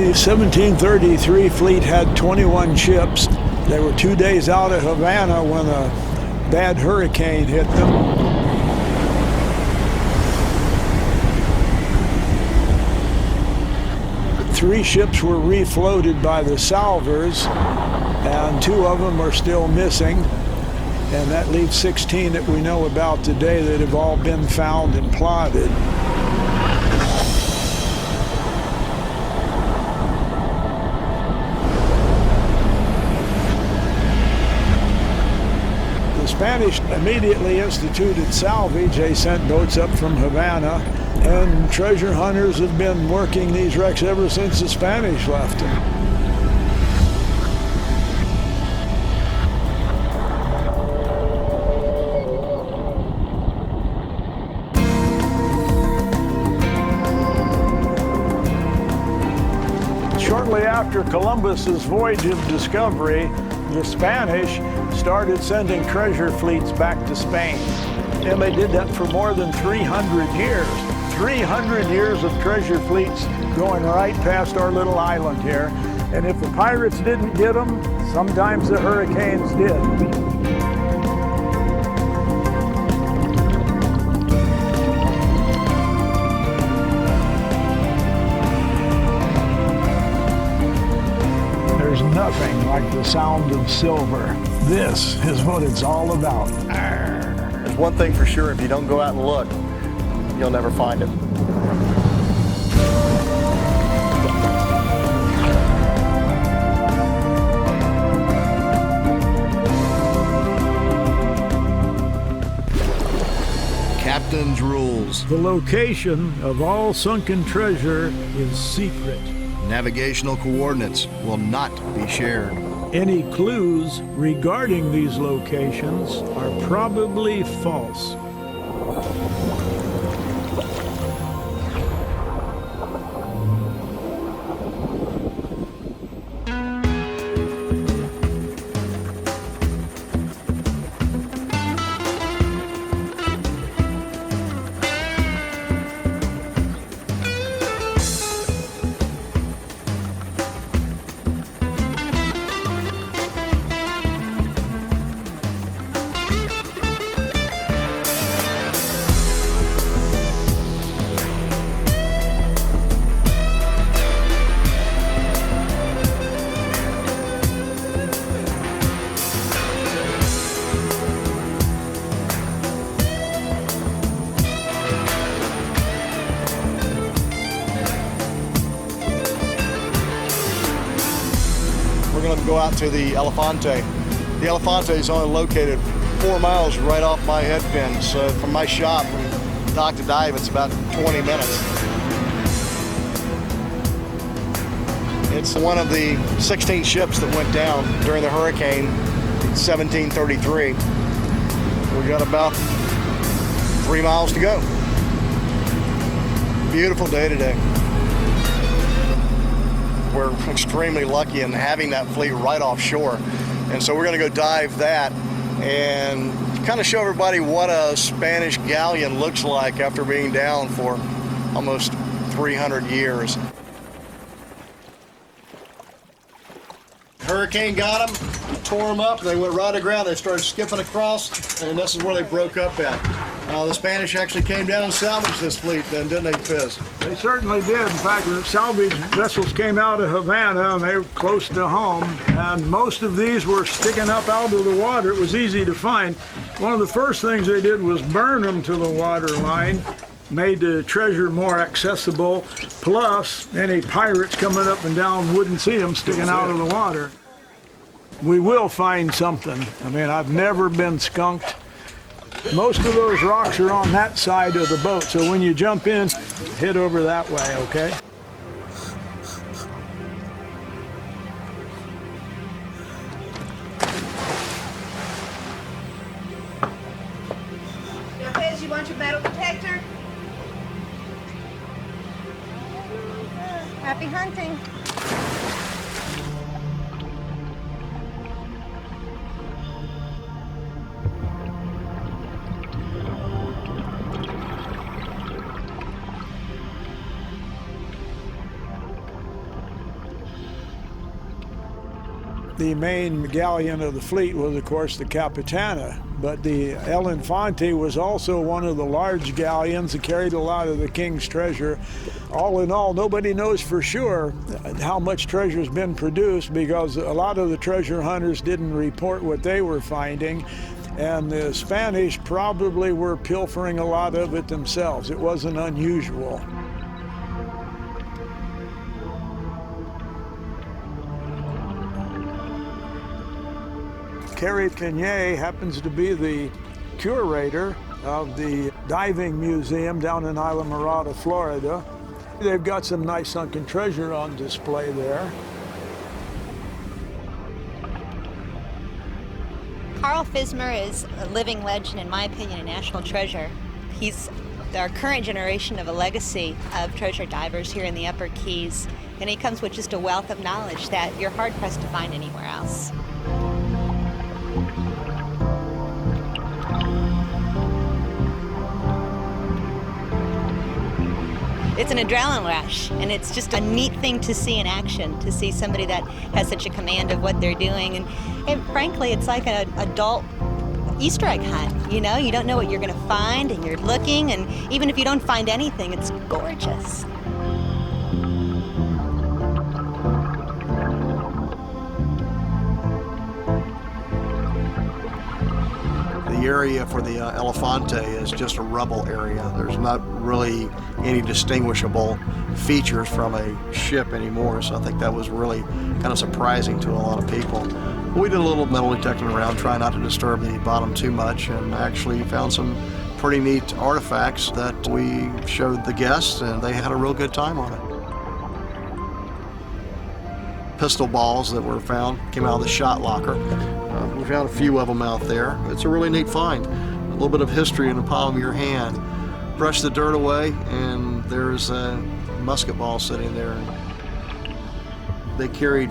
The 1733 fleet had 21 ships. They were 2 days out of Havana when a bad hurricane hit them. Three ships were refloated by the salvors, and 2 of them are still missing. And that leaves 16 that we know about today that have all been found and plotted. The Spanish immediately instituted salvage. They sent boats up from Havana, and treasure hunters have been working these wrecks ever since the Spanish left them. Shortly after Columbus's voyage of discovery, the Spanish started sending treasure fleets back to Spain. And they did that for more than 300 years. 300 years of treasure fleets going right past our little island here. And if the pirates didn't get them, sometimes the hurricanes did. There's nothing like the sound of silver. This is what it's all about. There's one thing for sure, if you don't go out and look, you'll never find it. Captain's rules. The location of all sunken treasure is secret. Navigational coordinates will not be shared. Any clues regarding these locations are probably false. We're going to go out to the Elefante. The Elefante is only located 4 miles right off my head pin. So from my shop, from dock to dive, it's about 20 minutes. It's one of the 16 ships that went down during the hurricane in 1733. We got about 3 miles to go. Beautiful day today. We're extremely lucky in having that fleet right offshore. And so we're going to go dive that and kind of show everybody what a Spanish galleon looks like after being down for almost 300 years. Hurricane got them, tore them up, they went right aground, they started skipping across, and this is where they broke up at. The Spanish actually came down and salvaged this fleet then, didn't they, Fizz? They certainly did. In fact, the salvage vessels came out of Havana and they were close to home, and most of these were sticking up out of the water. It was easy to find. One of the first things they did was burn them to the water line, made the treasure more accessible, plus any pirates coming up and down wouldn't see them sticking out of the water. We will find something. I mean, I've never been skunked. Most of those rocks are on that side of the boat, so when you jump in, head over that way, okay? Lopez, you want your metal detector? Happy hunting. The main galleon of the fleet was, of course, the Capitana, but the El Infante was also one of the large galleons that carried a lot of the king's treasure. All in all, nobody knows for sure how much treasure has been produced because a lot of the treasure hunters didn't report what they were finding, and the Spanish probably were pilfering a lot of it themselves. It wasn't unusual. Carrie Cagnier happens to be the curator of the diving museum down in Islamorada, Florida. They've got some nice sunken treasure on display there. Carl Fismer is a living legend, in my opinion, a national treasure. He's our current generation of a legacy of treasure divers here in the Upper Keys, and he comes with just a wealth of knowledge that you're hard-pressed to find anywhere else. It's an adrenaline rush, and it's just a neat thing to see in action, to see somebody that has such a command of what they're doing. And frankly, it's like an adult Easter egg hunt. You know, you don't know what you're going to find, and you're looking, and even if you don't find anything, it's gorgeous. The area for the Elefante is just a rubble area. There's not really any distinguishable features from a ship anymore, so I think that was really kind of surprising to a lot of people. We did a little metal detecting around, trying not to disturb the bottom too much, and actually found some pretty neat artifacts that we showed the guests, and they had a real good time on it. Pistol balls that were found came out of the shot locker. We found a few of them out there. It's a really neat find. A little bit of history in the palm of your hand. Brush the dirt away, and there's a musket ball sitting there. They carried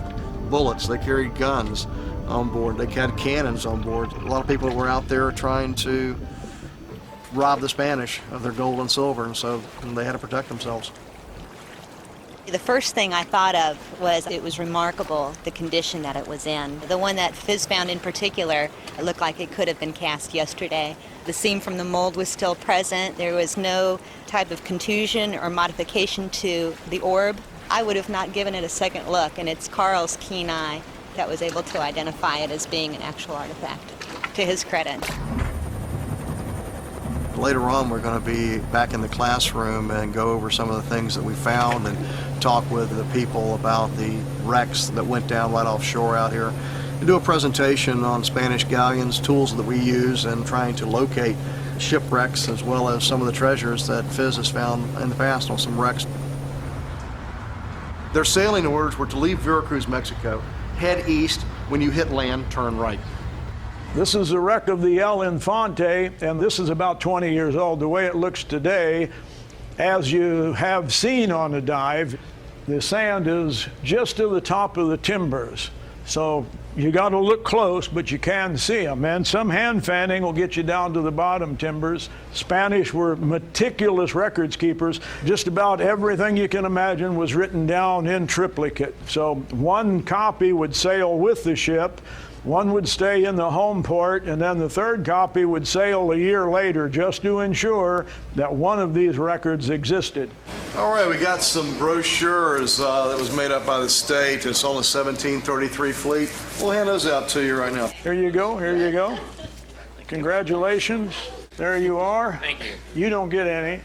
bullets, they carried guns on board, they had cannons on board. A lot of people were out there trying to rob the Spanish of their gold and silver, and so they had to protect themselves. The first thing I thought of was it was remarkable the condition that it was in. The one that Fizz found in particular, it looked like it could have been cast yesterday. The seam from the mold was still present. There was no type of contusion or modification to the orb. I would have not given it a second look, and it's Carl's keen eye that was able to identify it as being an actual artifact, to his credit. Later on, we're going to be back in the classroom and go over some of the things that we found and talk with the people about the wrecks that went down right offshore out here. And do a presentation on Spanish galleons, tools that we use, and trying to locate shipwrecks as well as some of the treasures that Fizz has found in the past on some wrecks. Their sailing orders were to leave Veracruz, Mexico, head east. When you hit land, turn right. This is the wreck of the El Infante, and this is about 20 years old. The way it looks today, as you have seen on a dive, the sand is just to the top of the timbers. So you got to look close, but you can see them. And some hand fanning will get you down to the bottom timbers. Spanish were meticulous records keepers. Just about everything you can imagine was written down in triplicate. So one copy would sail with the ship, one would stay in the home port, and then the third copy would sail a year later just to ensure that one of these records existed. All right, we got some brochures that was made up by the state. It's on the 1733 fleet. We'll hand those out to you right now. Here you go, here you go. Congratulations. There you are. Thank you. You don't get any.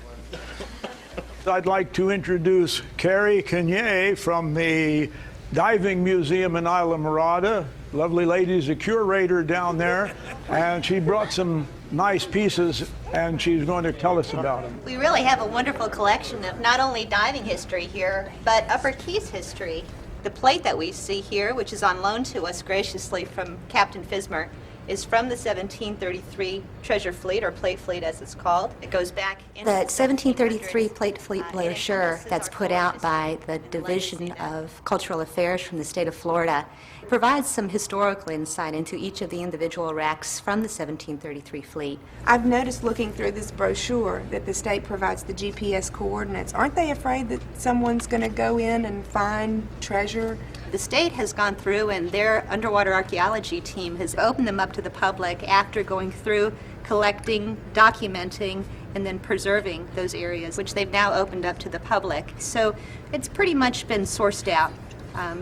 I'd like to introduce Carrie Cagnier from the Diving Museum in Islamorada. Lovely lady's a curator down there, and she brought some nice pieces, and she's going to tell us about them. We really have a wonderful collection of not only diving history here, but Upper Keys history. The plate that we see here, which is on loan to us graciously from Captain Fismer, is from the 1733 treasure fleet, or plate fleet as it's called. It goes back into The 1733 plate fleet brochure that's put out by the Division of Cultural Affairs from the state of Florida It provides some historical insight into each of the individual wrecks from the 1733 fleet. I've noticed looking through this brochure that the state provides the GPS coordinates. Aren't they afraid that someone's going to go in and find treasure? The state has gone through, and their underwater archaeology team has opened them up to the public after going through, collecting, documenting, and then preserving those areas, which they've now opened up to the public. So it's pretty much been sourced out.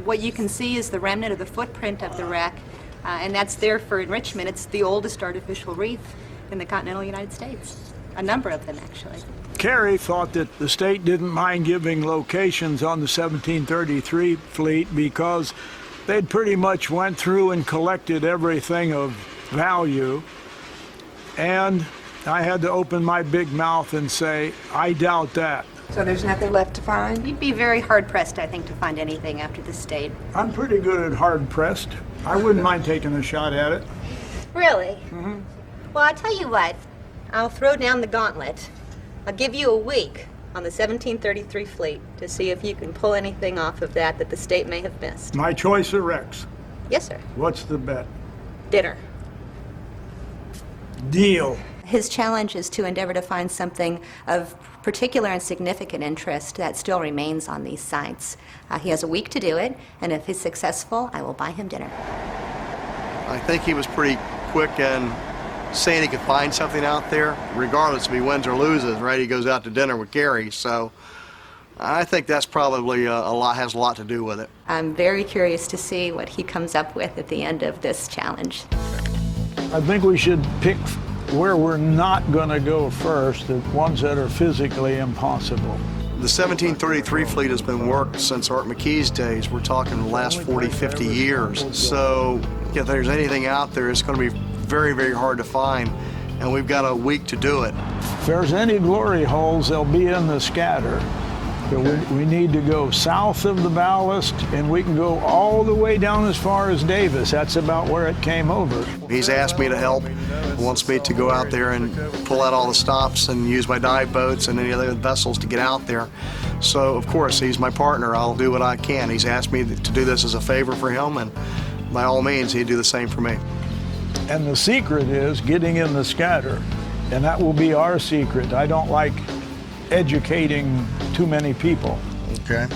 What you can see is the remnant of the footprint of the wreck, and that's there for enrichment. It's the oldest artificial reef in the continental United States. A number of them, actually. Carey thought that the state didn't mind giving locations on the 1733 fleet because they'd pretty much went through and collected everything of value. And I had to open my big mouth and say, I doubt that. So there's nothing left to find? You'd be very hard-pressed, I think, to find anything after the state. I'm pretty good at hard-pressed. I wouldn't mind taking a shot at it. Really? Mm-hmm. Well, I tell you what, I'll throw down the gauntlet. I'll give you a week on the 1733 fleet to see if you can pull anything off of that the state may have missed. My choice of wrecks. Yes, sir. What's the bet? Dinner. Deal. His challenge is to endeavor to find something of particular and significant interest that still remains on these sites. He has a week to do it, and if he's successful, I will buy him dinner. I think he was pretty quick in saying he could find something out there, regardless if he wins or loses, right? He goes out to dinner with Carey, so I think that's probably has a lot to do with it. I'm very curious to see what he comes up with at the end of this challenge. I think we should pick where we're not going to go first, the ones that are physically impossible. The 1733 fleet has been worked since Art McKee's days. We're talking the last 40, 50 years. So if there's anything out there, it's going to be very, very hard to find, and we've got a week to do it. If there's any glory holes, they'll be in the scatter. But we need to go south of the ballast, and we can go all the way down as far as Davis. That's about where it came over. He's asked me to help, wants me to go out there and pull out all the stops and use my dive boats and any other vessels to get out there. So, of course, he's my partner. I'll do what I can. He's asked me to do this as a favor for him, and by all means, he'd do the same for me. And the secret is getting in the scatter, and that will be our secret. I don't like educating too many people. Okay.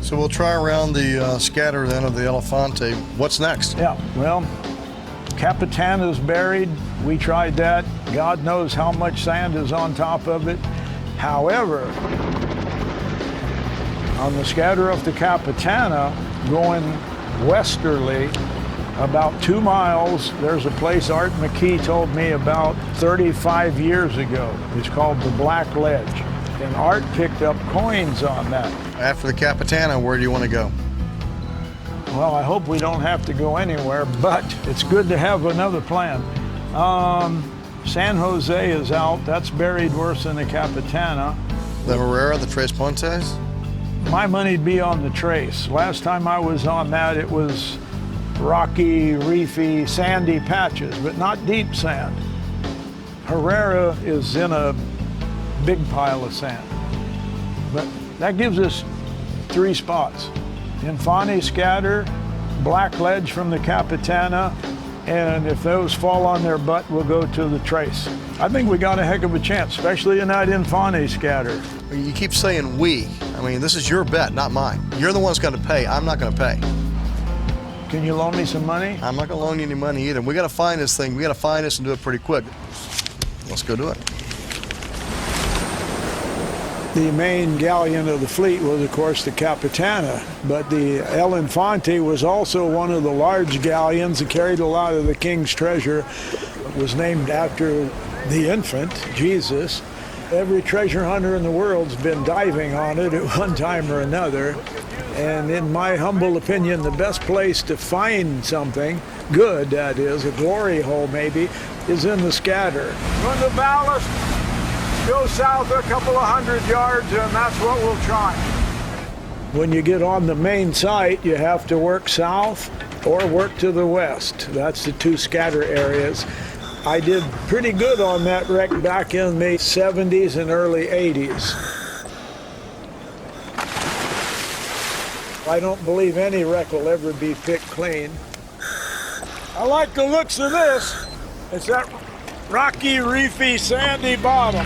So we'll try around the scatter then of the Elefante. What's next? Yeah, well, Capitana's buried. We tried that. God knows how much sand is on top of it. However, on the scatter of the Capitana, going westerly, about 2 miles, there's a place Art McKee told me about 35 years ago. It's called the Black Ledge. And Art picked up coins on that. After the Capitana, where do you want to go? Well, I hope we don't have to go anywhere, but it's good to have another plan. San Jose is out. That's buried worse than the Capitana. The Herrera, the Tres Pontes? My money'd be on the Trace. Last time I was on that, it was rocky, reefy, sandy patches, but not deep sand. Herrera is in a big pile of sand. But that gives us 3 spots. Infante Scatter, Black Ledge from the Capitana, and if those fall on their butt, we'll go to the Trace. I think we got a heck of a chance, especially in that Infante Scatter. You keep saying we. I mean, this is your bet, not mine. You're the one's going to pay. I'm not going to pay. Can you loan me some money? I'm not going to loan you any money either. We got to find this thing. We got to find this and do it pretty quick. Let's go do it. The main galleon of the fleet was, of course, the Capitana, but the El Infante was also one of the large galleons that carried a lot of the king's treasure. It was named after the infant, Jesus. Every treasure hunter in the world's been diving on it at one time or another. And in my humble opinion, the best place to find something good, that is, a glory hole maybe, is in the scatter. Run the ballast, go south a couple of 100 yards, and that's what we'll try. When you get on the main site, you have to work south or work to the west. That's the 2 scatter areas. I did pretty good on that wreck back in the 70s and early 80s. I don't believe any wreck will ever be picked clean. I like the looks of this. It's that rocky, reefy, sandy bottom.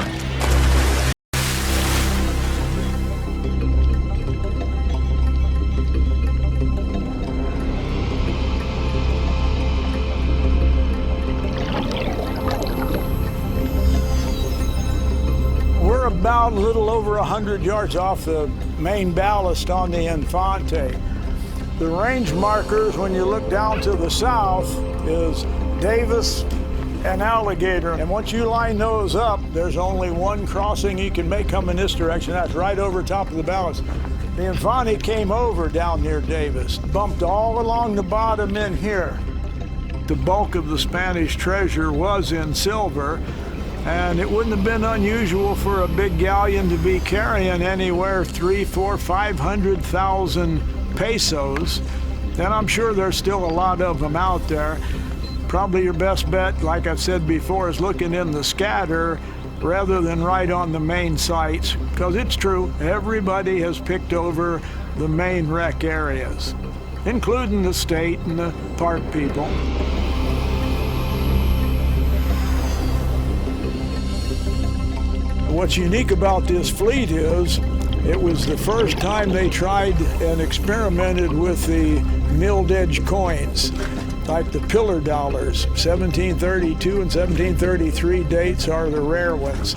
We're about a little over 100 yards off the main ballast on the Infante. The range markers, when you look down to the south, is Davis and Alligator. And once you line those up, there's only one crossing you can make come in this direction. That's right over top of the ballast. The Infante came over down near Davis, bumped all along the bottom in here. The bulk of the Spanish treasure was in silver, and it wouldn't have been unusual for a big galleon to be carrying anywhere 300,000, 400,000, 500,000 pesos. And I'm sure there's still a lot of them out there. Probably your best bet, like I've said before, is looking in the scatter rather than right on the main sites, because it's true, everybody has picked over the main wreck areas, including the state and the park people. What's unique about this fleet is it was the first time they tried and experimented with the milled edge coins, like the pillar dollars. 1732 and 1733 dates are the rare ones.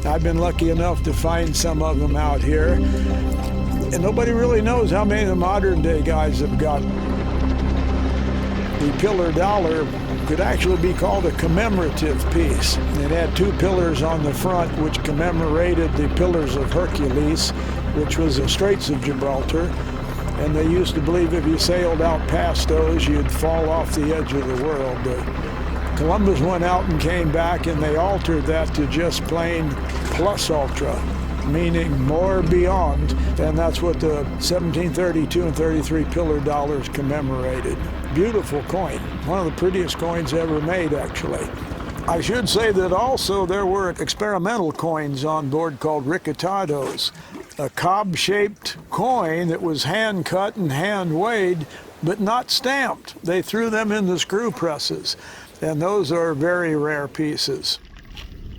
I've been lucky enough to find some of them out here. And nobody really knows how many of the modern day guys have got. The pillar dollar could actually be called a commemorative piece. It had two pillars on the front which commemorated the Pillars of Hercules, which was the Straits of Gibraltar. And they used to believe if you sailed out past those, you'd fall off the edge of the world. Columbus went out and came back, and they altered that to just plain plus ultra, meaning more beyond. And that's what the 1732 and 33 pillar dollars commemorated. Beautiful coin, one of the prettiest coins ever made, actually. I should say that also there were experimental coins on board called ricotados, a cob-shaped coin that was hand-cut and hand-weighed, but not stamped. They threw them in the screw presses, and those are very rare pieces.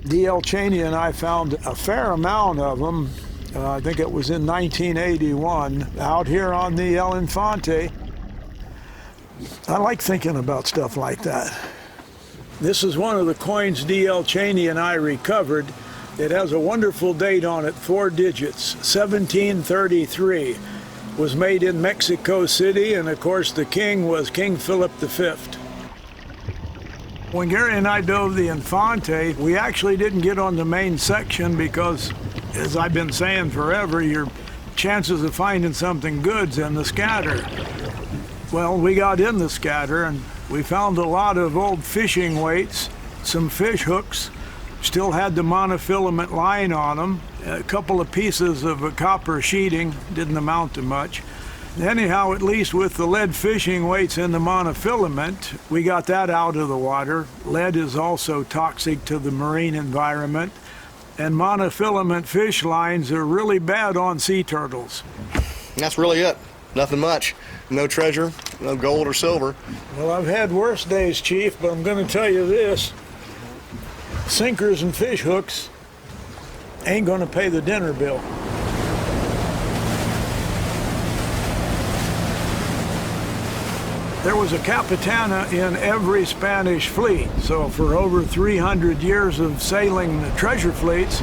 D.L. Cheney and I found a fair amount of them. I think it was in 1981, out here on the El Infante. I like thinking about stuff like that. This is one of the coins D.L. Cheney and I recovered. It has a wonderful date on it, 4 digits, 1733. Was made in Mexico City, and of course the king was King Philip V. When Gary and I dove the Infante, we actually didn't get on the main section because, as I've been saying forever, your chances of finding something good's in the scatter. Well, we got in the scatter and we found a lot of old fishing weights, some fish hooks, still had the monofilament line on them, a couple of pieces of a copper sheeting, didn't amount to much. Anyhow, at least with the lead fishing weights in the monofilament, we got that out of the water. Lead is also toxic to the marine environment, and monofilament fish lines are really bad on sea turtles. That's really it. Nothing much. No treasure, no gold or silver. Well, I've had worse days, Chief, but I'm going to tell you this. Sinkers and fish hooks ain't going to pay the dinner bill. There was a Capitana in every Spanish fleet, so for over 300 years of sailing the treasure fleets,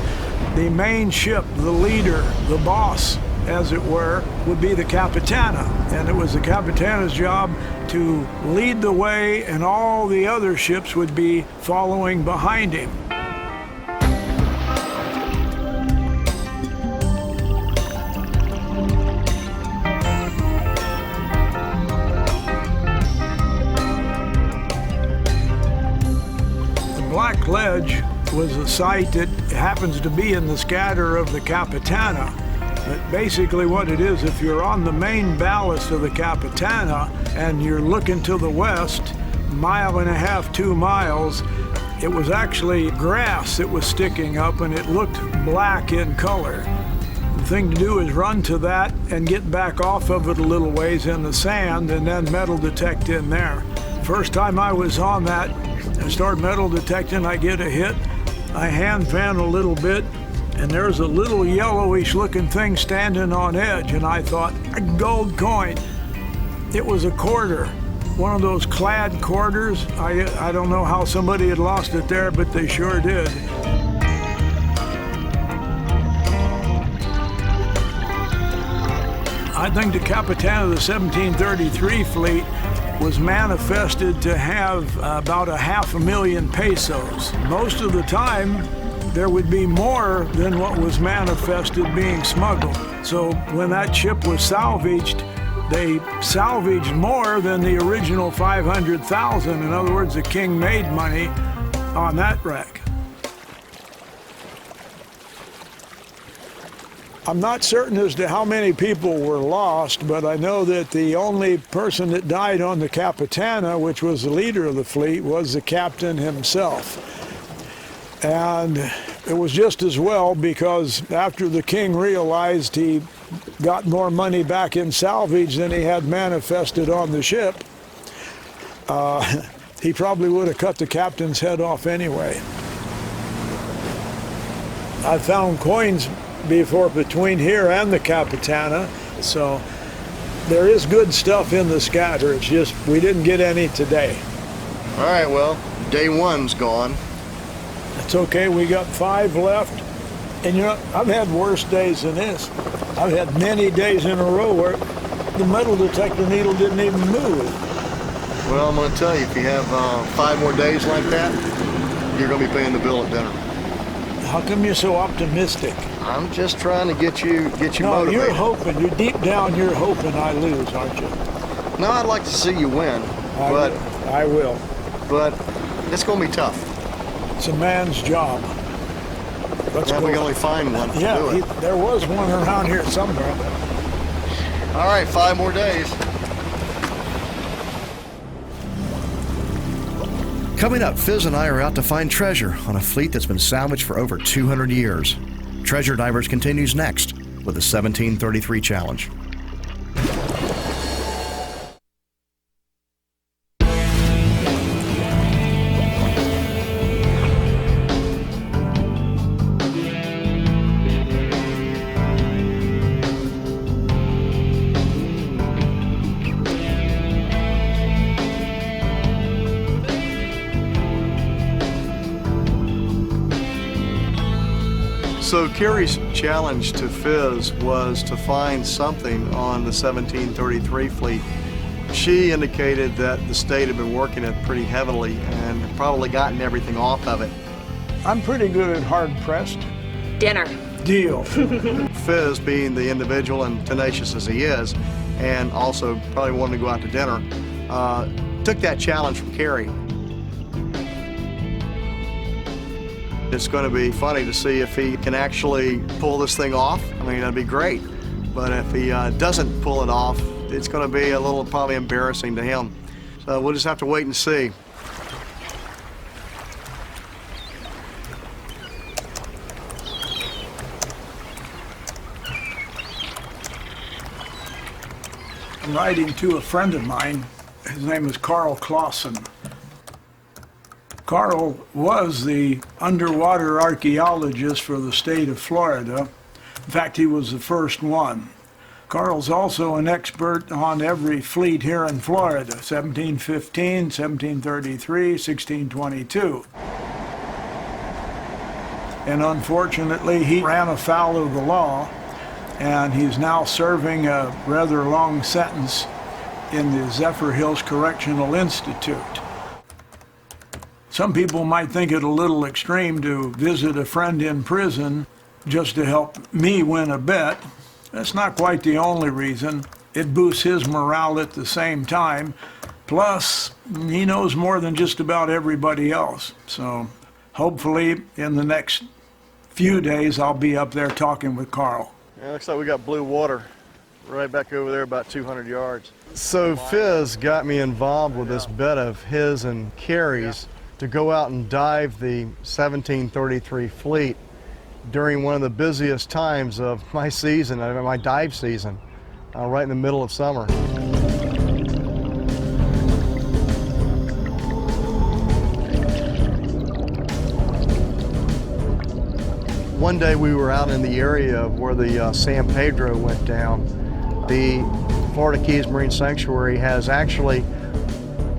the main ship, the leader, the boss, as it were, would be the Capitana. And it was the Capitana's job to lead the way, and all the other ships would be following behind him. Black Ledge was a site that happens to be in the scatter of the Capitana. But basically what it is, if you're on the main ballast of the Capitana and you're looking to the west, 1.5 to 2 miles, it was actually grass that was sticking up and it looked black in color. The thing to do is run to that and get back off of it a little ways in the sand and then metal detect in there. First time I was on that, I start metal detecting, I get a hit. I hand fan a little bit, and there's a little yellowish looking thing standing on edge, and I thought, a gold coin. It was a quarter, one of those clad quarters. I don't know how somebody had lost it there, but they sure did. I think the Capitan of the 1733 fleet was manifested to have about 500,000 pesos. Most of the time, there would be more than what was manifested being smuggled. So when that ship was salvaged, they salvaged more than the original 500,000. In other words, the king made money on that wreck. I'm not certain as to how many people were lost, but I know that the only person that died on the Capitana, which was the leader of the fleet, was the captain himself. And it was just as well, because after the king realized he got more money back in salvage than he had manifested on the ship, he probably would have cut the captain's head off anyway. I found coins before between here and the Capitana, so there is good stuff in the scatter. It's just we didn't get any today. All right, well, day one's gone. It's okay, we got 5 left. And you know, I've had worse days than this. I've had many days in a row where the metal detector needle didn't even move. Well, I'm going to tell you, if you have 5 more days like that, you're going to be paying the bill at dinner. How come you're so optimistic? I'm just trying to get you No, motivated. you're hoping. You're deep down, you're hoping I lose, aren't you? No, I'd like to see you win, I will. but it's going to be tough. It's a man's job. Let's Yeah, go. we can only find one to do Yeah, it. there was one around here somewhere. All right, 5 more days. Coming up, Fizz and I are out to find treasure on a fleet that's been salvaged for over 200 years. Treasure Divers continues next with the 1733 Challenge. So Carrie's challenge to Fizz was to find something on the 1733 fleet. She indicated that the state had been working it pretty heavily and had probably gotten everything off of it. I'm pretty good at hard pressed. Dinner. Deal. Fizz, being the individual and tenacious as he is, and also probably wanted to go out to dinner, took that challenge from Carrie. It's going to be funny to see if he can actually pull this thing off. I mean, that'd be great. But if he doesn't pull it off, it's going to be a little probably embarrassing to him. So we'll just have to wait and see. I'm writing to a friend of mine. His name is Carl Clausen. Carl was the underwater archaeologist for the state of Florida. In fact, he was the first one. Carl's also an expert on every fleet here in Florida, 1715, 1733, 1622. And unfortunately, he ran afoul of the law, and he's now serving a rather long sentence in the Zephyr Hills Correctional Institute. Some people might think it a little extreme to visit a friend in prison just to help me win a bet. That's not quite the only reason. It boosts his morale at the same time. Plus, he knows more than just about everybody else. So hopefully in the next few days, I'll be up there talking with Carl. Yeah, looks like we got blue water right back over there about 200 yards. So Fizz got me involved with this bet of his and Carrie's to go out and dive the 1733 fleet during one of the busiest times of my season, my dive season, right in the middle of summer. One day we were out in the area where the San Pedro went down. The Florida Keys Marine Sanctuary has actually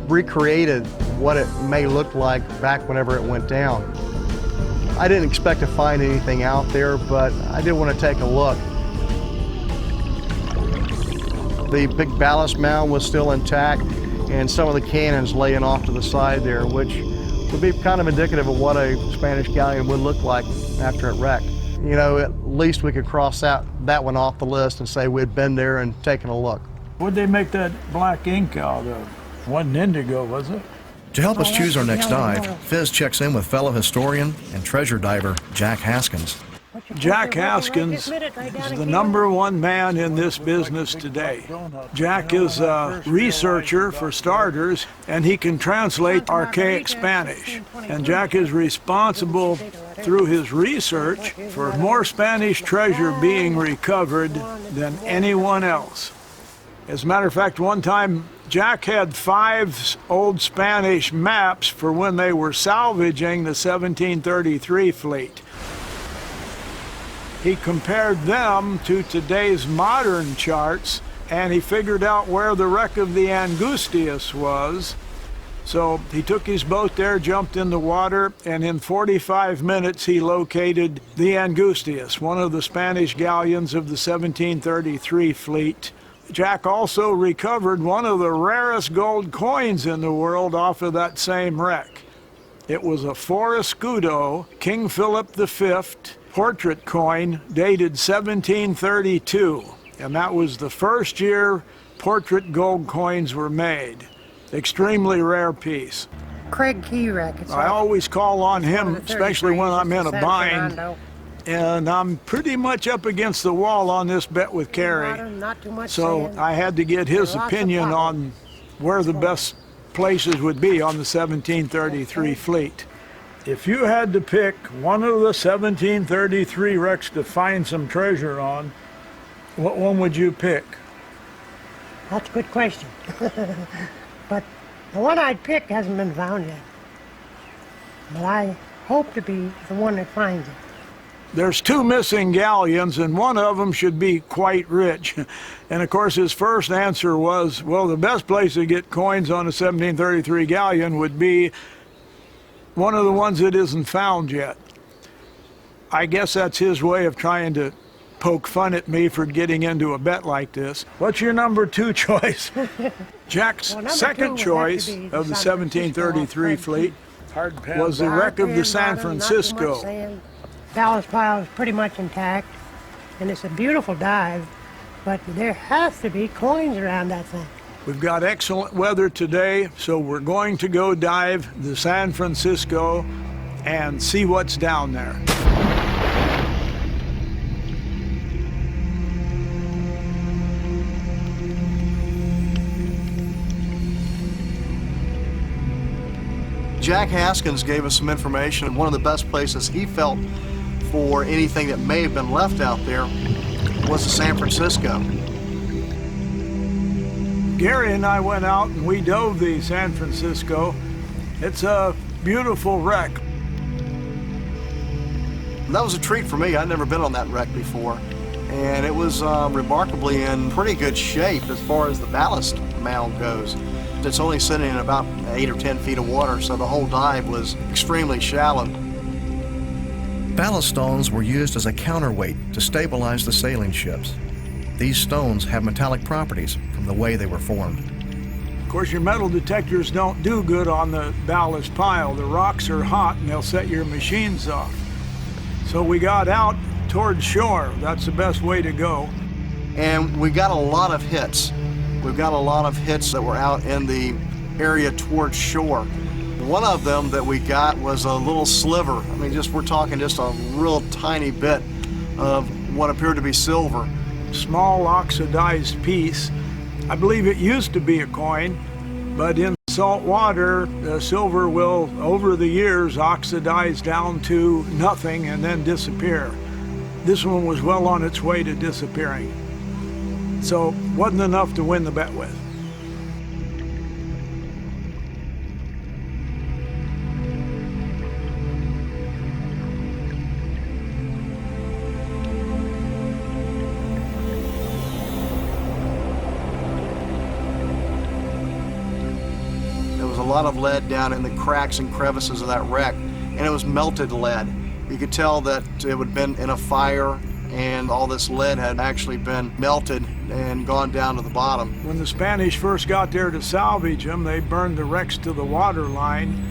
recreated what it may look like back whenever it went down. I didn't expect to find anything out there, but I did want to take a look. The big ballast mound was still intact, and some of the cannons laying off to the side there, which would be kind of indicative of what a Spanish galleon would look like after it wrecked. You know, at least we could cross out that one off the list and say we'd been there and taken a look. What'd they make that black ink out of? Wasn't indigo, was it? To help us choose our next dive, Fizz checks in with fellow historian and treasure diver Jack Haskins. Jack Haskins is the #1 man in this business today. Jack is a researcher, for starters, and he can translate archaic Spanish. And Jack is responsible, through his research, for more Spanish treasure being recovered than anyone else. As a matter of fact, one time Jack had 5 old Spanish maps for when they were salvaging the 1733 fleet. He compared them to today's modern charts, and he figured out where the wreck of the Angustias was. So he took his boat there, jumped in the water, and in 45 minutes he located the Angustias, one of the Spanish galleons of the 1733 fleet. Jack also recovered one of the rarest gold coins in the world off of that same wreck. It was a 4 escudo King Philip V portrait coin dated 1732, and that was the first year portrait gold coins were made. Extremely rare piece. Craig Keyrack. I always call on him, especially when I'm in a bind, and I'm pretty much up against the wall on this bet with Kerry. So I had to get his opinion on where the best places would be on the 1733 fleet. If you had to pick one of the 1733 wrecks to find some treasure on, what one would you pick? That's a good question. But the one I'd pick hasn't been found yet. But I hope to be the one that finds it. There's 2 missing galleons, and one of them should be quite rich. And of course his first answer was, well, the best place to get coins on a 1733 galleon would be one of the ones that isn't found yet. I guess that's his way of trying to poke fun at me for getting into a bet like this. What's your #2 choice? Jack's second choice of the 1733 fleet was the wreck of the San Francisco. Ballast pile is pretty much intact, and it's a beautiful dive, but there has to be coins around that thing. We've got excellent weather today, so we're going to go dive the San Francisco and see what's down there. Jack Haskins gave us some information, and one of the best places he felt for anything that may have been left out there was the San Francisco. Gary and I went out and we dove the San Francisco. It's a beautiful wreck. That was a treat for me. I'd never been on that wreck before, and it was remarkably in pretty good shape as far as the ballast mound goes. It's only sitting in about 8 or 10 feet of water, so the whole dive was extremely shallow. Ballast stones were used as a counterweight to stabilize the sailing ships. These stones have metallic properties from the way they were formed. Of course, your metal detectors don't do good on the ballast pile. The rocks are hot and they'll set your machines off. So we got out towards shore. That's the best way to go. And we got a lot of hits. We've got a lot of hits that were out in the area towards shore. One of them that we got was a little sliver. I mean, we're talking just a real tiny bit of what appeared to be silver. Small oxidized piece. I believe it used to be a coin, but in salt water, the silver will, over the years, oxidize down to nothing and then disappear. This one was well on its way to disappearing. So, wasn't enough to win the bet with. lot of lead down in the cracks and crevices of that wreck, and it was melted lead. You could tell that it would have been in a fire, and all this lead had actually been melted and gone down to the bottom. When the Spanish first got there to salvage them, they burned the wrecks to the water line.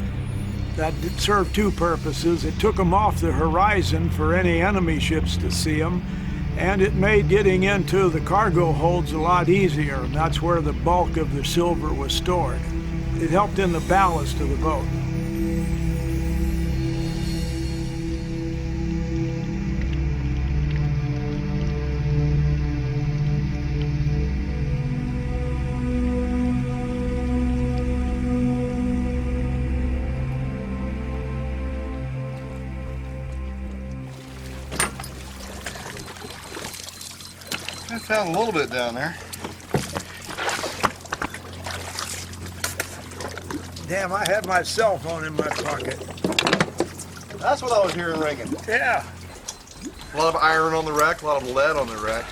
That served two purposes. It took them off the horizon for any enemy ships to see them, and it made getting into the cargo holds a lot easier, and that's where the bulk of the silver was stored. It helped in the ballast of the boat. I found a little bit down there. Damn, I had my cell phone in my pocket. That's what I was hearing ringing. Yeah. A lot of iron on the wreck, a lot of lead on the wreck.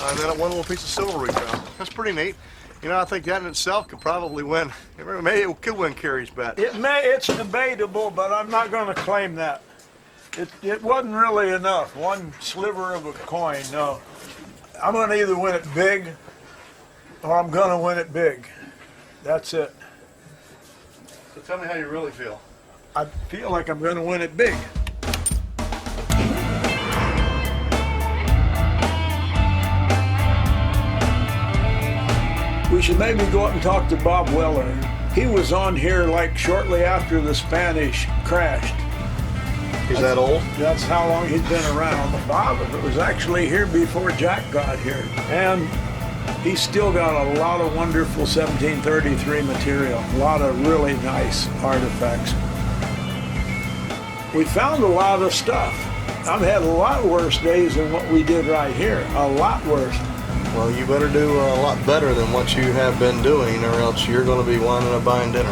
And then one little piece of silver we found. That's pretty neat. You know, I think that in itself could probably win. Maybe it could win Kerry's bet. It's debatable, but I'm not going to claim that. It wasn't really enough. One sliver of a coin, no. I'm going to either win it big or I'm going to win it big. That's it. So tell me how you really feel. I feel like I'm going to win it big. We should maybe go up and talk to Bob Weller. He was on here like shortly after the Spanish crashed. Is that old? That's how long he'd been around. Bob was actually here before Jack got here. And he's still got a lot of wonderful 1733 material, a lot of really nice artifacts. We found a lot of stuff. I've had a lot worse days than what we did right here, a lot worse. Well, you better do a lot better than what you have been doing, or else you're going to be winding up buying dinner.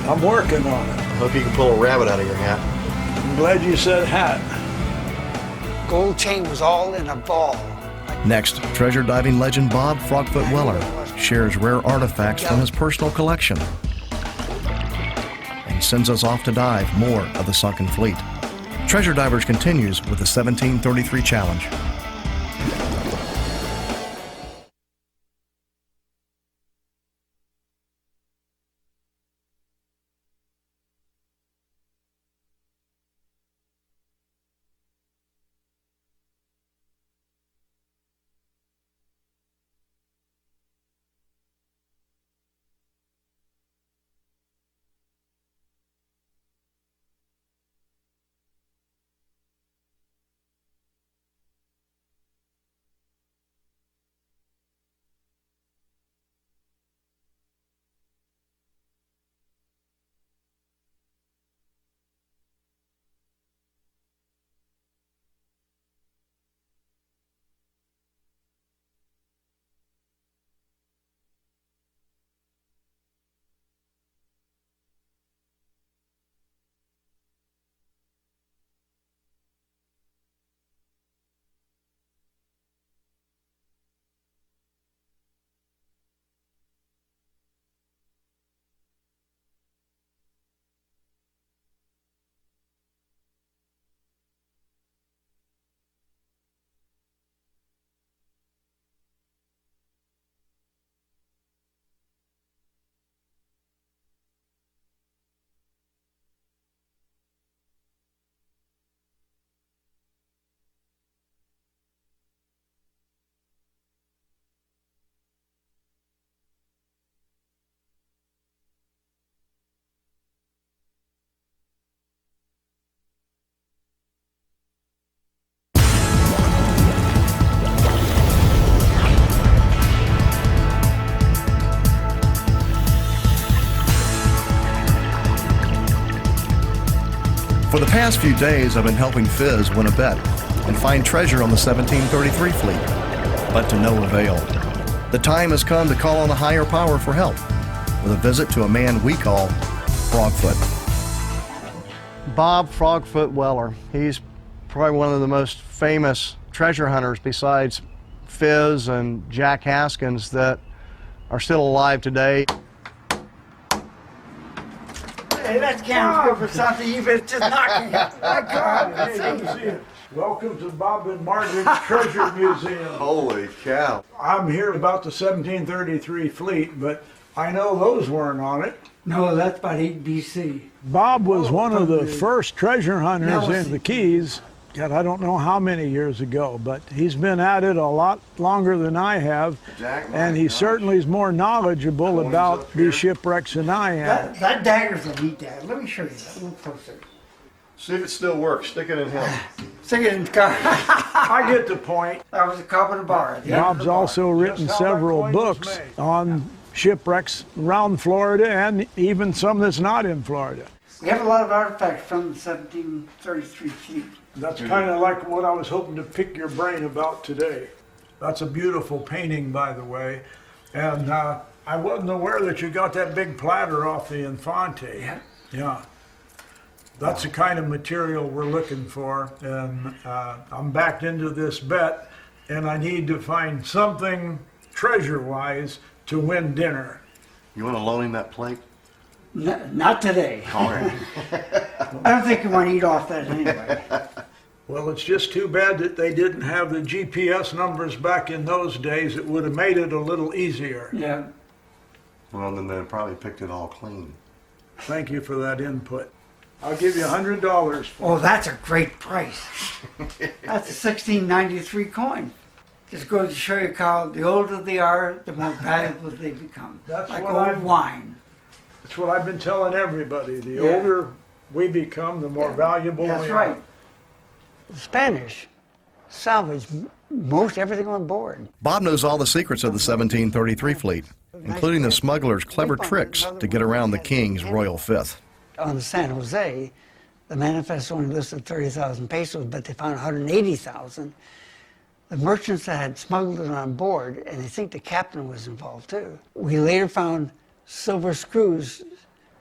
I'm working on it. I hope you can pull a rabbit out of your hat. I'm glad you said hat. Gold chain was all in a ball. Next, treasure diving legend Bob Frogfoot Weller shares rare artifacts from his personal collection and sends us off to dive more of the sunken fleet. Treasure Divers continues with the 1733 Challenge. For the past few days, I've been helping Fizz win a bet and find treasure on the 1733 fleet, but to no avail. The time has come to call on a higher power for help with a visit to a man we call Frogfoot. Bob Frogfoot Weller. He's probably one of the most famous treasure hunters besides Fizz and Jack Haskins that are still alive today. Hey, that can's good for something, even if it's just knocking it. My God, hey, good to see you. Welcome to Bob and Margaret's Treasure Museum. Holy cow. I'm here about the 1733 fleet, but I know those weren't on it. No, that's about 8 BC. Bob was one of the first treasure hunters Now, in the Keys. God, I don't know how many years ago, but he's been at it a lot longer than I have, and he certainly is more knowledgeable about these shipwrecks than I am. That dagger's a neat dagger. Let me show you that a little closer. See if it still works. Stick it in him. Stick it in the car. I get the point. That was a carpenter bar. at the end of Bob's the bar. also written Just how that several coin was books made. on shipwrecks around Florida and even some that's not in Florida. We have a lot of artifacts from the 1733 fleet. That's kind of like what I was hoping to pick your brain about today. That's a beautiful painting, by the way. And I wasn't aware that you got that big platter off the Infante. Yeah. Yeah. That's the kind of material we're looking for. And I'm backed into this bet, and I need to find something treasure-wise to win dinner. You want to loan him that plate? Not today. All right. I don't think you want to eat off that anyway. Well, it's just too bad that they didn't have the GPS numbers back in those days. It would have made it a little easier. Yeah. Well, then they probably picked it all clean. Thank you for that input. I'll give you $100 for Oh, that's a great price. That's a 1693 coin. Just goes to show you, Carl, the older they are, the more valuable they become. That's like what old I've- wine. That's what I've been telling everybody. The Yeah. older we become, the more valuable That's we right. are. The Spanish salvaged most everything on board. Bob knows all the secrets of the 1733 fleet, including the smugglers' clever tricks to get around the King's Royal Fifth. On the San Jose, the manifest only listed 30,000 pesos, but they found 180,000. The merchants that had smuggled it on board, and they think the captain was involved too. We later found silver screws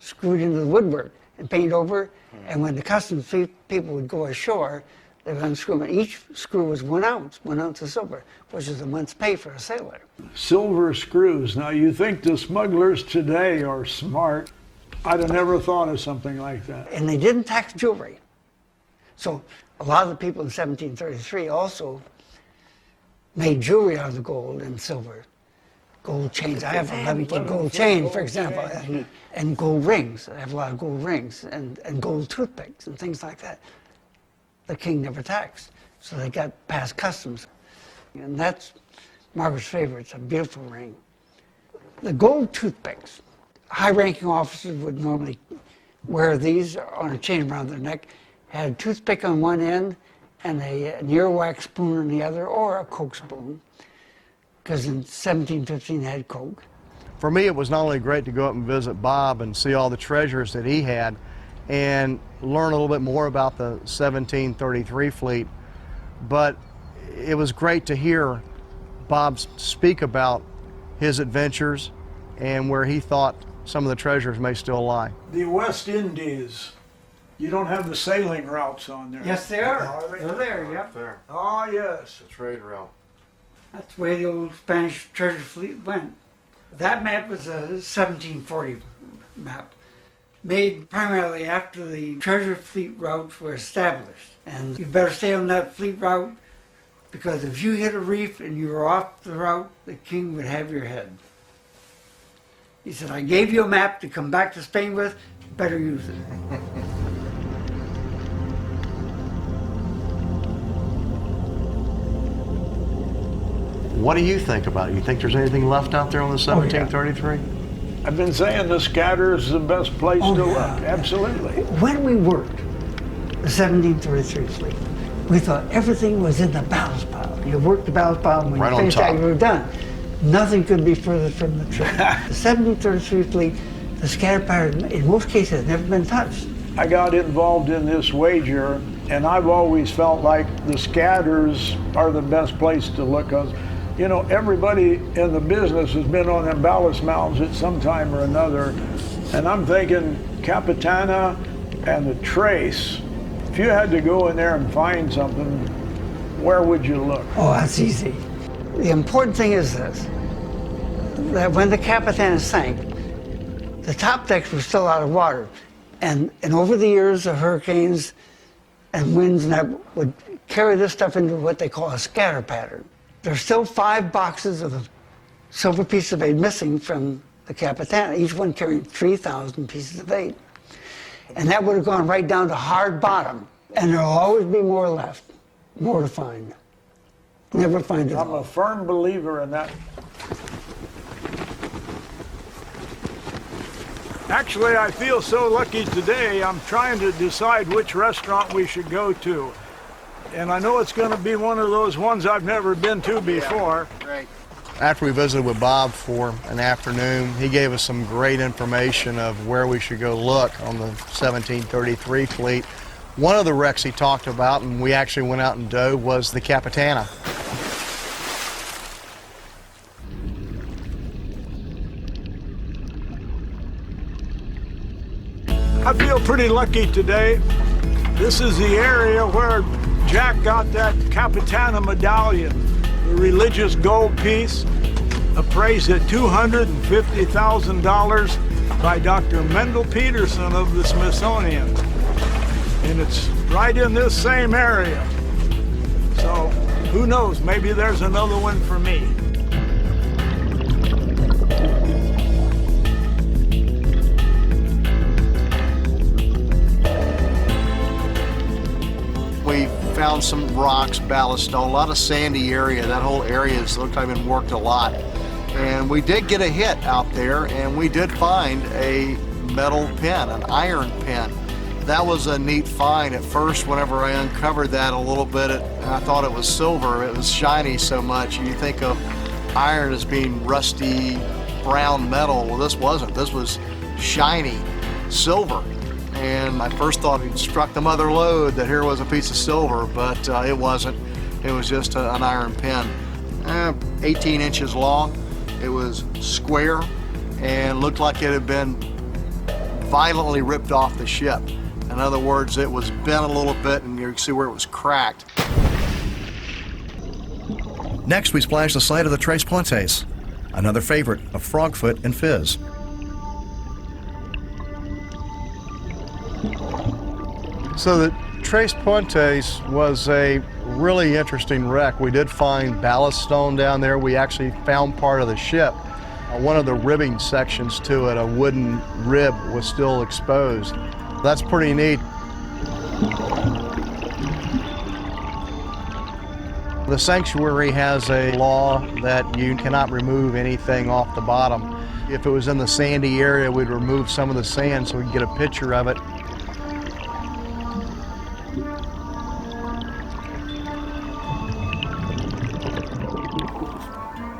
screwed into the woodwork and painted over, and when the customs people would go ashore, they would unscrew them. And each screw was 1 ounce of silver, which is a month's pay for a sailor. Silver screws. Now, you think the smugglers today are smart. I'd have never thought of something like that. And they didn't tax jewelry. So a lot of the people in 1733 also made jewelry out of the gold and silver. Gold chains. I have a 11-foot gold chain, for example, and gold rings. I have a lot of gold rings and gold toothpicks and things like that. The king never taxed, so they got past customs. And that's Margaret's favorite. It's a beautiful ring. The gold toothpicks, high-ranking officers would normally wear these on a chain around their neck, had a toothpick on one end and an earwax spoon on the other, or a Coke spoon, because in 1715 they had Coke. For me, it was not only great to go up and visit Bob and see all the treasures that he had and learn a little bit more about the 1733 fleet, but it was great to hear Bob speak about his adventures and where he thought some of the treasures may still lie. The West Indies, you don't have the sailing routes on there. Yes, they are. Are they? They're there, yep. There. Ah, yes. The trade route. That's the way the old Spanish treasure fleet went. That map was a 1740 map, made primarily after the treasure fleet routes were established. And you better stay on that fleet route, because if you hit a reef and you were off the route, the king would have your head. He said, I gave you a map to come back to Spain with, better use it. What do you think about it? You think there's anything left out there on the 1733? I've been saying the scatter is the best place Oh, to yeah. look. Absolutely. When we worked the 1733 fleet, we thought everything was in the ballast pile. You worked the ballast pile, and when Right you on finished top. that, you were done. Nothing could be further from the truth. The 1733 fleet, the scatter pattern, in most cases, has never been touched. I got involved in this wager, and I've always felt like the scatters are the best place to look. Because, you know, everybody in the business has been on them ballast mounds at some time or another. And I'm thinking Capitana and the Trace, if you had to go in there and find something, where would you look? Oh, that's easy. The important thing is this, that when the Capitana sank, the top decks were still out of water. And over the years, the hurricanes and winds and that would carry this stuff into what they call a scatter pattern. There's still 5 boxes of silver pieces of 8 missing from the Capitana, each one carrying 3,000 pieces of 8. And that would have gone right down to hard bottom. And there'll always be more left, more to find. Never find it I'm all. a firm believer in that. Actually, I feel so lucky today. I'm trying to decide which restaurant we should go to. And I know it's going to be one of those ones I've never been to before. Great. After we visited with Bob for an afternoon, he gave us some great information of where we should go look on the 1733 fleet. One of the wrecks he talked about, and we actually went out and dove, was the Capitana. I feel pretty lucky today. This is the area where Jack got that Capitana medallion, the religious gold piece, appraised at $250,000 by Dr. Mendel Peterson of the Smithsonian. And it's right in this same area. So who knows, maybe there's another one for me. We found some rocks, ballast stone, a lot of sandy area. That whole area has looked like it's been worked a lot. And we did get a hit out there, and we did find a metal pin, an iron pin. That was a neat find. At first, whenever I uncovered that a little bit, I thought it was silver. It was shiny so much. You think of iron as being rusty, brown metal. Well, this wasn't. This was shiny silver. And I first thought he'd struck the mother lode, that here was a piece of silver, but it wasn't. It was just an iron pin. 18 inches long. It was square and looked like it had been violently ripped off the ship. In other words, it was bent a little bit, and you can see where it was cracked. Next, we splash the site of the Tres Puentes, another favorite of Frogfoot and Fizz. So the Tres Puentes was a really interesting wreck. We did find ballast stone down there. We actually found part of the ship. One of the ribbing sections to it, a wooden rib, was still exposed. That's pretty neat. The sanctuary has a law that you cannot remove anything off the bottom. If it was in the sandy area, we'd remove some of the sand so we could get a picture of it.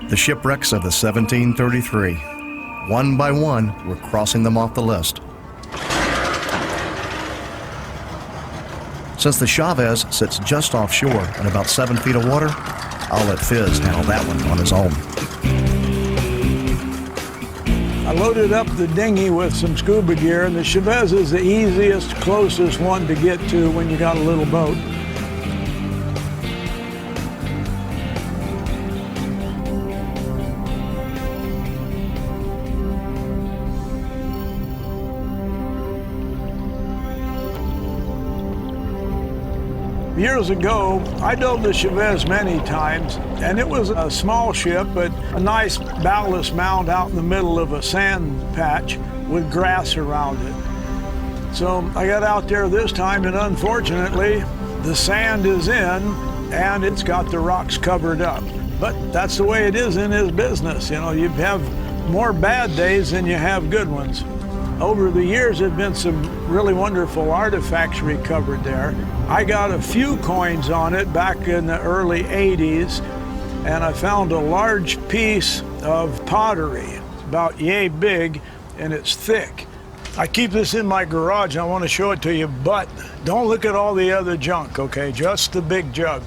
The shipwrecks of the 1733. One by one, we're crossing them off the list. Since the Chavez sits just offshore in about 7 feet of water, I'll let Fizz handle that one on his own. I loaded up the dinghy with some scuba gear, and the Chavez is the easiest, closest one to get to when you got a little boat. Years ago, I dove the Chavez many times, and it was a small ship, but a nice ballast mound out in the middle of a sand patch with grass around it. So I got out there this time, and unfortunately, the sand is in, and it's got the rocks covered up. But that's the way it is in this business. You know, you have more bad days than you have good ones. Over the years, there have been some really wonderful artifacts recovered there. I got a few coins on it back in the early 80s, and I found a large piece of pottery. It's about yay big, and it's thick. I keep this in my garage, and I want to show it to you, but don't look at all the other junk, okay? Just the big jug.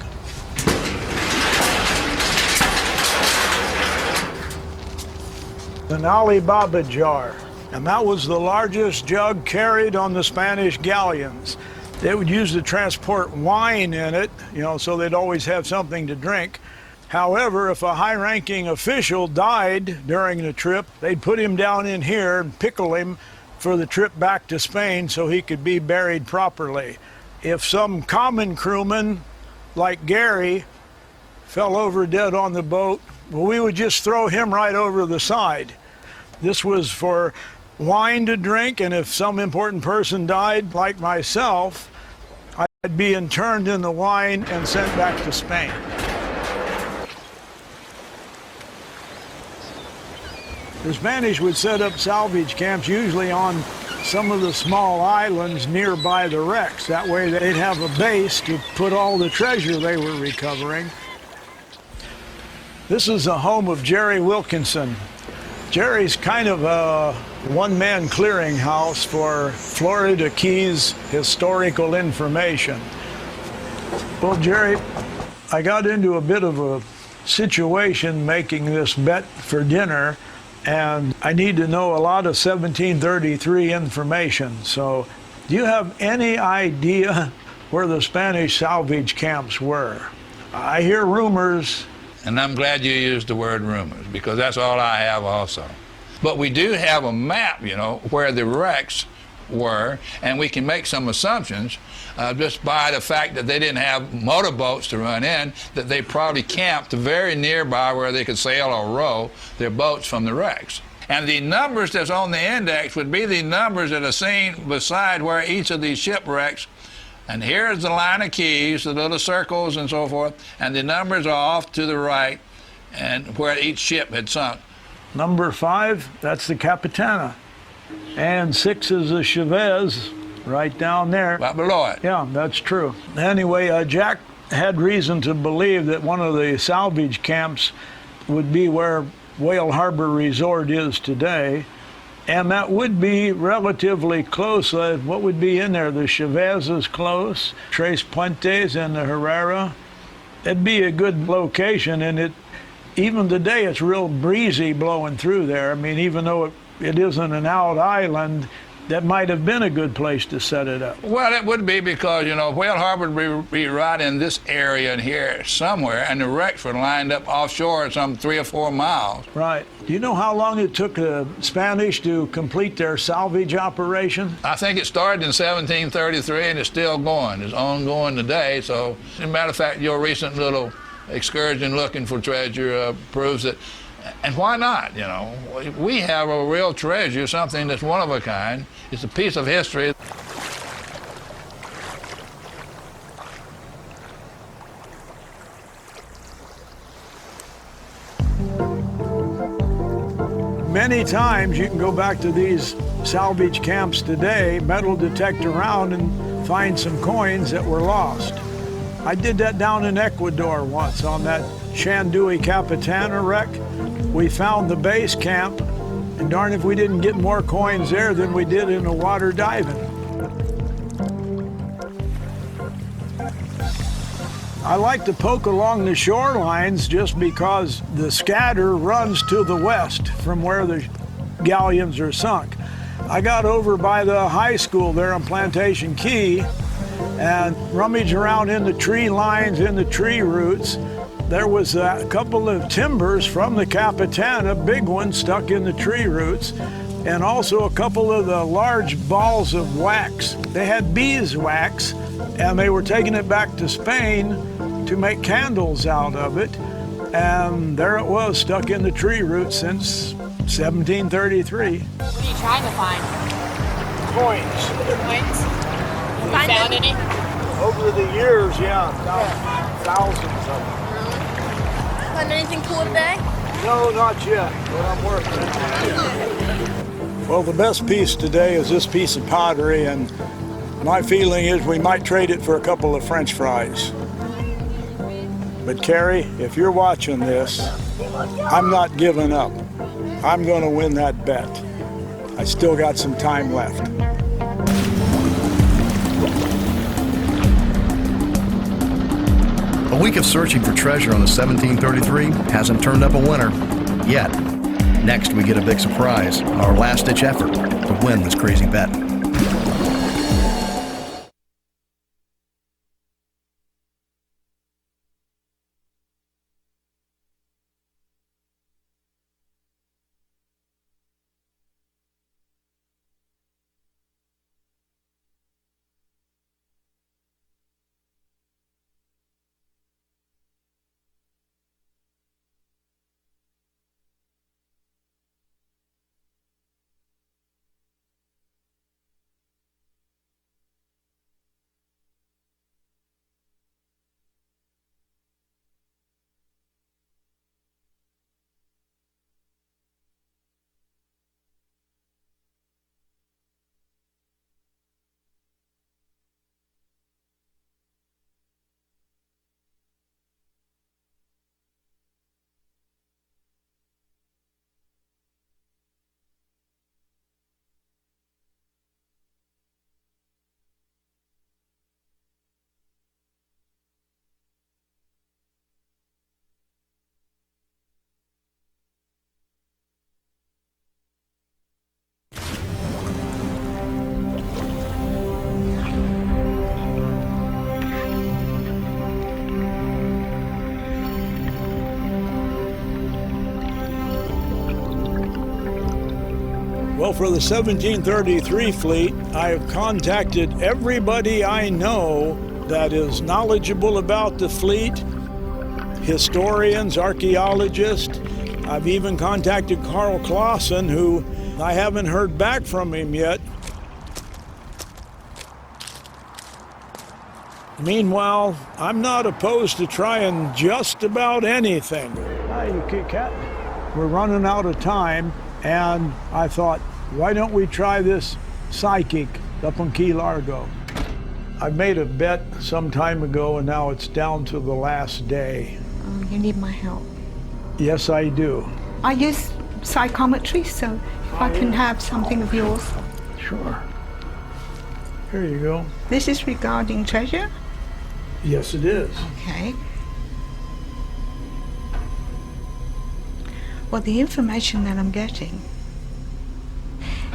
An Alibaba jar. And that was the largest jug carried on the Spanish galleons. They would use to transport wine in it, you know, so they'd always have something to drink. However, if a high-ranking official died during the trip, they'd put him down in here and pickle him for the trip back to Spain so he could be buried properly. If some common crewman like Gary fell over dead on the boat, well, we would just throw him right over the side. This was for wine to drink, and if some important person died, like myself, I'd be interned in the wine and sent back to Spain. The Spanish would set up salvage camps usually on some of the small islands nearby the wrecks. That way they'd have a base to put all the treasure they were recovering. This is the home of Jerry Wilkinson. Jerry's kind of a one-man clearinghouse for Florida Keys historical information. Well, Jerry, I got into a bit of a situation making this bet for dinner, and I need to know a lot of 1733 information. So, do you have any idea where the Spanish salvage camps were? I hear rumors. And I'm glad you used the word rumors, because that's all I have also. But we do have a map, you know, where the wrecks were, and we can make some assumptions just by the fact that they didn't have motorboats to run in, that they probably camped very nearby where they could sail or row their boats from the wrecks. And the numbers that's on the index would be the numbers that are seen beside where each of these shipwrecks. And here's the line of keys, the little circles and so forth, and the numbers are off to the right and where each ship had sunk. Number 5, that's the Capitana. And 6 is the Chavez, right down there. Right below it. Yeah, that's true. Anyway, Jack had reason to believe that one of the salvage camps would be where Whale Harbor Resort is today. And that would be relatively close. What would be in there? The Chavez is close, Tres Puentes and the Herrera. It'd be a good location, and even today it's real breezy blowing through there. I mean, even though it isn't an out island, that might have been a good place to set it up. Well, it would be because, you know, Whale Harbor would be right in this area in here somewhere, and the wrecks were lined up offshore some 3 or 4 miles. Right. Do you know how long it took the Spanish to complete their salvage operation? I think it started in 1733 and it's still going. It's ongoing today. So, as a matter of fact, your recent little excursion looking for treasure proves that. And why not, you know? We have a real treasure, something that's one of a kind. It's a piece of history. Many times you can go back to these salvage camps today, metal detect around, and find some coins that were lost. I did that down in Ecuador once on that Shandui Capitana wreck. We found the base camp, and darn if we didn't get more coins there than we did in the water diving. I like to poke along the shorelines just because the scatter runs to the west from where the galleons are sunk. I got over by the high school there on Plantation Key and rummaged around in the tree lines, in the tree roots. There was a couple of timbers from the Capitana, big ones stuck in the tree roots, and also a couple of the large balls of wax. They had beeswax, and they were taking it back to Spain to make candles out of it. And there it was, stuck in the tree roots since 1733. What are you trying to find? Coins. Coins? Have you Find found them? any? Over the years, yeah, thousands of them. Find anything cool today? No, not yet, but I'm working on it. Well, the best piece today is this piece of pottery, and my feeling is we might trade it for a couple of French fries. But Carrie, if you're watching this, I'm not giving up. I'm going to win that bet. I still got some time left. A week of searching for treasure on the 1733 hasn't turned up a winner yet. Next, we get a big surprise, our last-ditch effort to win this crazy bet. So for the 1733 fleet, I have contacted everybody I know that is knowledgeable about the fleet, historians, archaeologists. I've even contacted Carl Clausen, who I haven't heard back from him yet. Meanwhile, I'm not opposed to trying just about anything. Hi, you Kit Kat. We're running out of time, and I thought, why don't we try this psychic up on Key Largo? I made a bet some time ago, and now it's down to the last day. You need my help. Yes, I do. I use psychometry, so if I can have something of yours. Sure. Here you go. This is regarding treasure? Yes, it is. Okay. Well, the information that I'm getting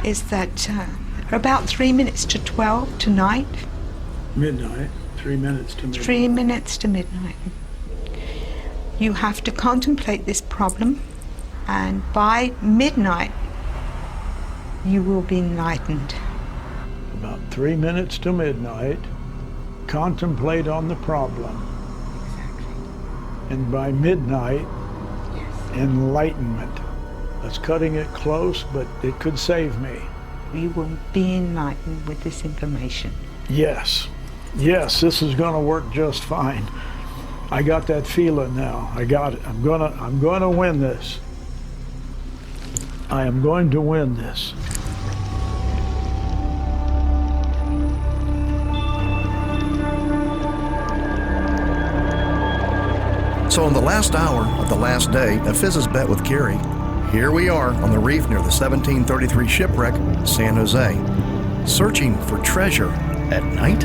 is that about 3 minutes to 12 tonight. Midnight. 3 minutes to midnight. 3 minutes to midnight. You have to contemplate this problem, and by midnight, you will be enlightened. About 3 minutes to midnight, contemplate on the problem. Exactly. And by midnight, enlightenment. That's cutting it close, but it could save me. You will be enlightened with this information. Yes. Yes, this is going to work just fine. I got that feeling now. I got it. I'm gonna win this. I am going to win this. So on the last hour of the last day of Fiz's bet with Gary, here we are on the reef near the 1733 shipwreck, San Jose, searching for treasure at night.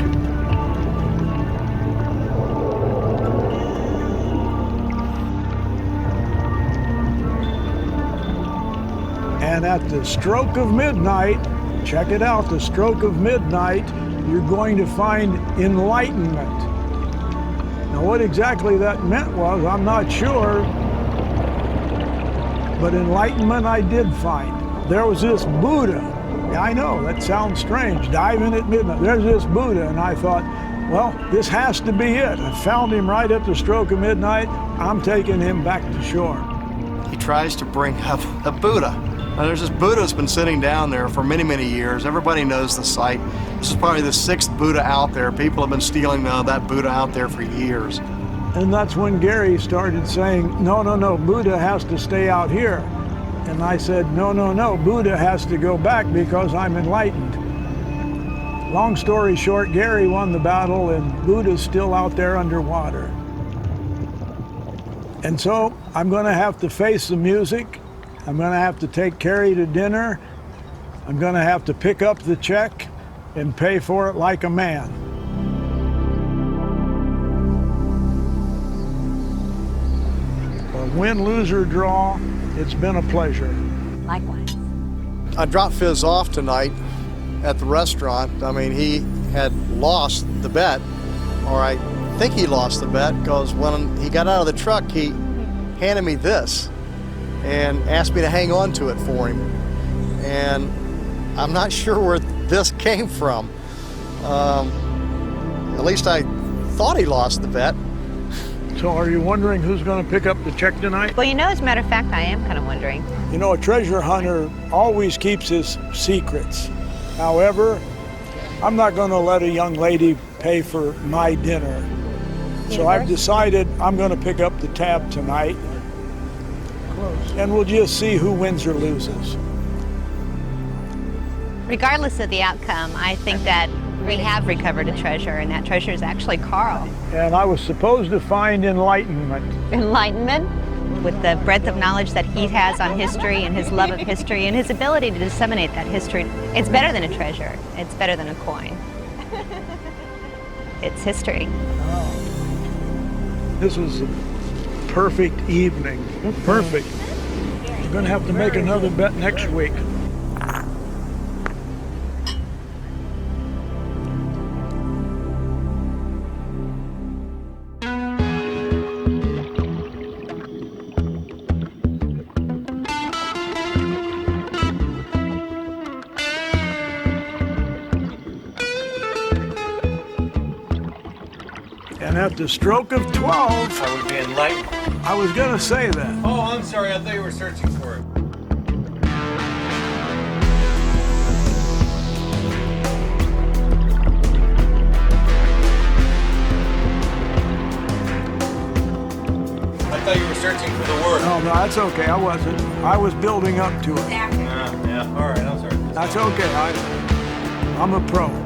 And at the stroke of midnight, check it out, the stroke of midnight, you're going to find enlightenment. Now, what exactly that meant was, I'm not sure, but enlightenment I did find. There was this Buddha. Yeah, I know, that sounds strange, diving at midnight. There's this Buddha, and I thought, well, this has to be it. I found him right at the stroke of midnight. I'm taking him back to shore. He tries to bring up a Buddha. Now, there's this Buddha that's been sitting down there for many, many years. Everybody knows the site. This is probably the 6th Buddha out there. People have been stealing that Buddha out there for years. And that's when Gary started saying, no, Buddha has to stay out here. And I said, no, Buddha has to go back because I'm enlightened. Long story short, Gary won the battle and Buddha's still out there underwater. And so I'm going to have to face the music. I'm going to have to take Carrie to dinner. I'm going to have to pick up the check and pay for it like a man. A win, lose, or draw, it's been a pleasure. Likewise. I dropped Fizz off tonight at the restaurant. I mean, he had lost the bet, or I think he lost the bet, because when he got out of the truck, he handed me this and asked me to hang on to it for him. And I'm not sure where this came from. At least I thought he lost the bet. So are you wondering who's going to pick up the check tonight? Well, as a matter of fact, I am kind of wondering. You know, a treasure hunter always keeps his secrets. However, I'm not going to let a young lady pay for my dinner. So I've decided I'm going to pick up the tab tonight. And we'll just see who wins or loses. Regardless of the outcome, I think that we have recovered a treasure, and that treasure is actually Carl. And I was supposed to find enlightenment. Enlightenment? With the breadth of knowledge that he has on history and his love of history and his ability to disseminate that history, it's better than a treasure. It's better than a coin. It's history. This was a perfect evening. Perfect. I'm going to have to make another bet next week. At the stroke of 12, I would be enlightened. I was going to say that. Oh, I'm sorry. I thought you were searching for it. I thought you were searching for the word. No, that's okay. I wasn't. I was building up to it. Yeah. All right. I'm sorry. That's okay. I'm a pro.